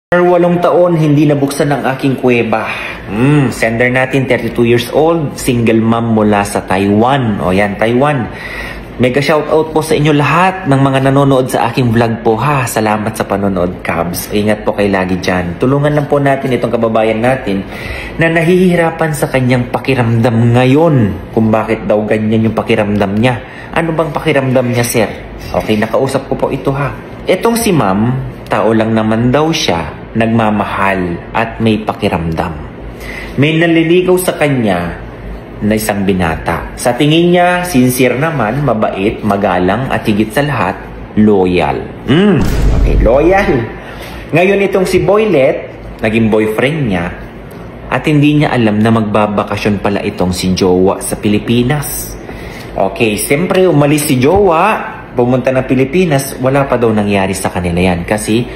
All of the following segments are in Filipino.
For 8 taon, hindi nabuksan ang aking kuweba. Sender natin, 32 years old, single mom mula sa Taiwan. O yan, Taiwan. Mega shoutout po sa inyo lahat ng mga nanonood sa aking vlog po ha. Salamat sa panonood, Cubs. Ingat po kayo lagi dyan. Tulungan lang po natin itong kababayan natin na nahihirapan sa kanyang pakiramdam ngayon. Kung bakit daw ganyan yung pakiramdam niya. Ano bang pakiramdam niya, sir? Okay, nakausap ko po ito ha. Itong si ma'am, tao lang naman daw siya, nagmamahal at may pakiramdam. May naliligaw sa kanya na isang binata. Sa tingin niya, sincere naman, mabait, magalang at higit sa lahat, loyal. Okay, loyal. Ngayon itong si Boylet, naging boyfriend niya at hindi niya alam na magbabakasyon pala itong si Jowa sa Pilipinas. Okay, siyempre umalis si Jowa, pumunta ng Pilipinas, wala pa daw nangyari sa kanila yan kasi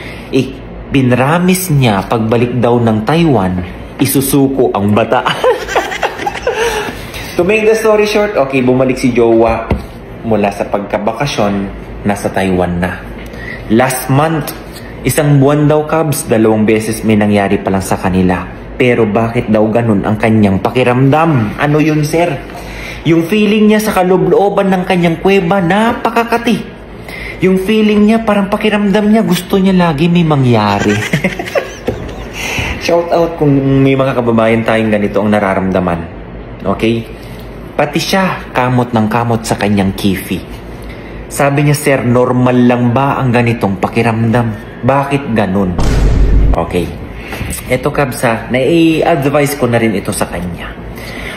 binramis niya pagbalik daw ng Taiwan, isusuko ang bata. To make the story short, okay, bumalik si Jowa mula sa pagkabakasyon, nasa Taiwan na. Last month, 1 buwan daw, Cubs, 2 beses may nangyari pa lang sa kanila. Pero bakit daw ganun ang kanyang pakiramdam? Ano yun, sir? Yung feeling niya sa kaloob-looban ng kanyang kuweba, napakakati. Yung feeling niya, parang pakiramdam niya, gusto niya lagi may mangyari. Shout out kung may mga kababayan tayong ganito ang nararamdaman. Okay? Pati siya, kamot ng kamot sa kanyang kifi. Sabi niya, sir, normal lang ba ang ganitong pakiramdam? Bakit ganun? Okay. Eto, Kabsa, nai-advise ko na rin ito sa kanya.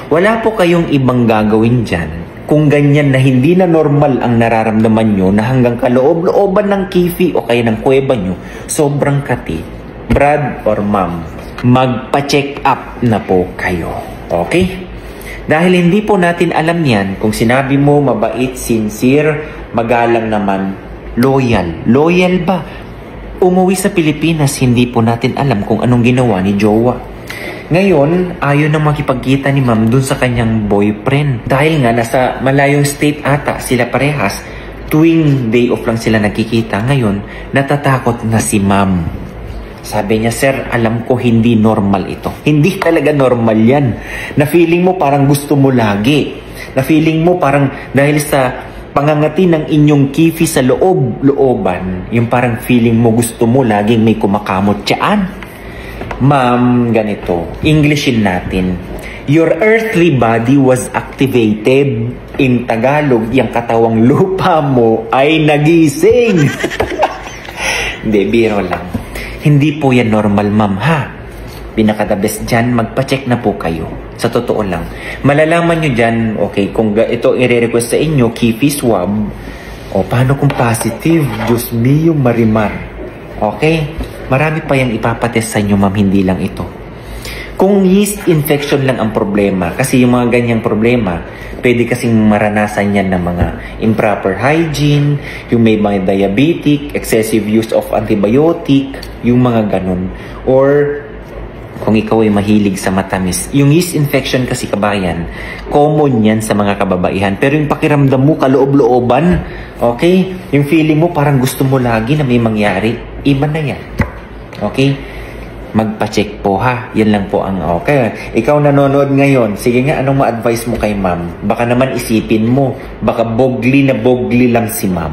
Wala po kayong ibang gagawin dyan kung ganyan na hindi na normal ang nararamdaman nyo na hanggang kaloob-looban ng kifi o kaya ng kuweba nyo, sobrang kati. Brad or ma'am, magpa-check up na po kayo. Okay? Dahil hindi po natin alam yan kung sinabi mo mabait, sincere, magalang naman, loyal. Loyal ba? Umuwi sa Pilipinas, hindi po natin alam kung anong ginawa ni Jowa. Ngayon, ayaw na makipagkita ni ma'am dun sa kanyang boyfriend. Dahil nga, nasa malayong state ata sila parehas, tuwing day off lang sila nagkikita. Ngayon, natatakot na si ma'am. Sabi niya, sir, alam ko hindi normal ito. Hindi talaga normal yan. Na feeling mo parang gusto mo lagi. Na feeling mo parang dahil sa pangangati ng inyong kifi sa loob-looban, yung parang feeling mo gusto mo laging may kumakamot dyan. Ma'am, ganito. Englishin natin. Your earthly body was activated. In Tagalog, yung katawang lupa mo ay nagising. Hindi, biro lang. Hindi po yan normal, ma'am, ha? Pinaka-the best dyan, magpa-check na po kayo. Sa totoo lang. Malalaman nyo dyan, okay, kung ito i-request sa inyo, kifi swab, o paano kung positive? Diyos mio, marimar. Okay? Marami pa yung ipapatest sa inyo, ma'am, hindi lang ito. Kung yeast infection lang ang problema, kasi yung mga ganyang problema, pwede kasing maranasan yan ng mga improper hygiene, yung may mga diabetic, excessive use of antibiotic, yung mga ganun. Or kung ikaw ay mahilig sa matamis. Yung yeast infection kasi, kabayan, common yan sa mga kababaihan. Pero yung pakiramdam mo, kaloob-looban, okay? Yung feeling mo, parang gusto mo lagi na may mangyari, iba na yan. Okay? Magpa-check po ha. Yan lang po ang okay. Ikaw nanonood ngayon, sige nga, anong ma-advise mo kay ma'am? Baka naman isipin mo, baka bogli na bogli lang si ma'am.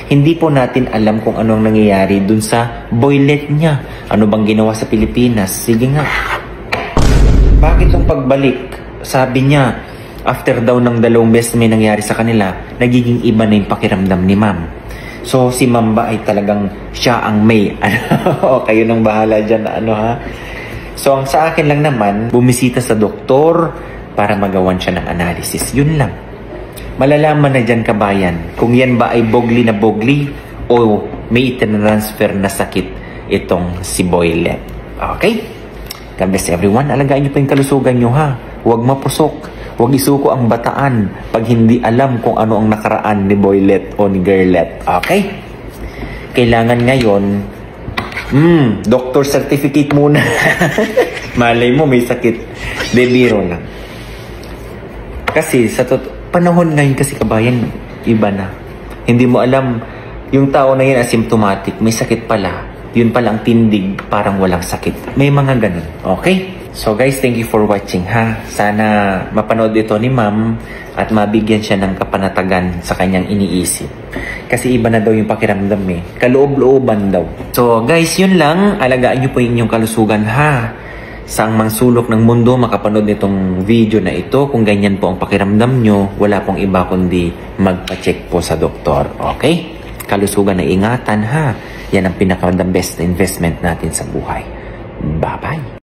Hindi po natin alam kung anong nangyayari dun sa boylet niya. Ano bang ginawa sa Pilipinas? Sige nga. Bakit yung pagbalik? Sabi niya, after daw ng 2 beses may nangyari sa kanila, nagiging iba na yung pakiramdam ni ma'am. So, si ma'am ba ay talagang siya ang may, o kayo nang bahala dyan, ha? So, ang sa akin lang naman, bumisita sa doktor para magawan siya ng analysis. Yun lang. Malalaman na dyan, kabayan, kung yan ba ay bogli na bogli o may itinransfer na sakit itong si Boylet. Okay? God bless everyone. Alagaan niyo pa yung kalusugan niyo, ha? Huwag mapusok. Huwag isuko ang bataan pag hindi alam kung ano ang nakaraan ni Boylet o ni Girlet. Okay? Kailangan ngayon, doctor certificate muna. Malay mo, may sakit. De, biro lang. Kasi sa panahon ngayon kasi, kabayan, iba na. Hindi mo alam, yung tao na yan asymptomatic, may sakit pala. Yun pala ang tindig, parang walang sakit. May mga ganun. Okay? So guys, thank you for watching ha. Sana mapanood ito ni ma'am at mabigyan siya ng kapanatagan sa kanyang iniisip. Kasi iba na daw yung pakiramdam eh. Kaloob-looban daw. So guys, yun lang. Alagaan nyo po yung inyong kalusugan ha. Saang mang sulok ng mundo makapanood nitong video na ito. Kung ganyan po ang pakiramdam nyo, wala pong iba kundi magpa-check po sa doktor. Okay? Kalusugan na ingatan ha. Yan ang pinaka-the best investment natin sa buhay. Bye-bye!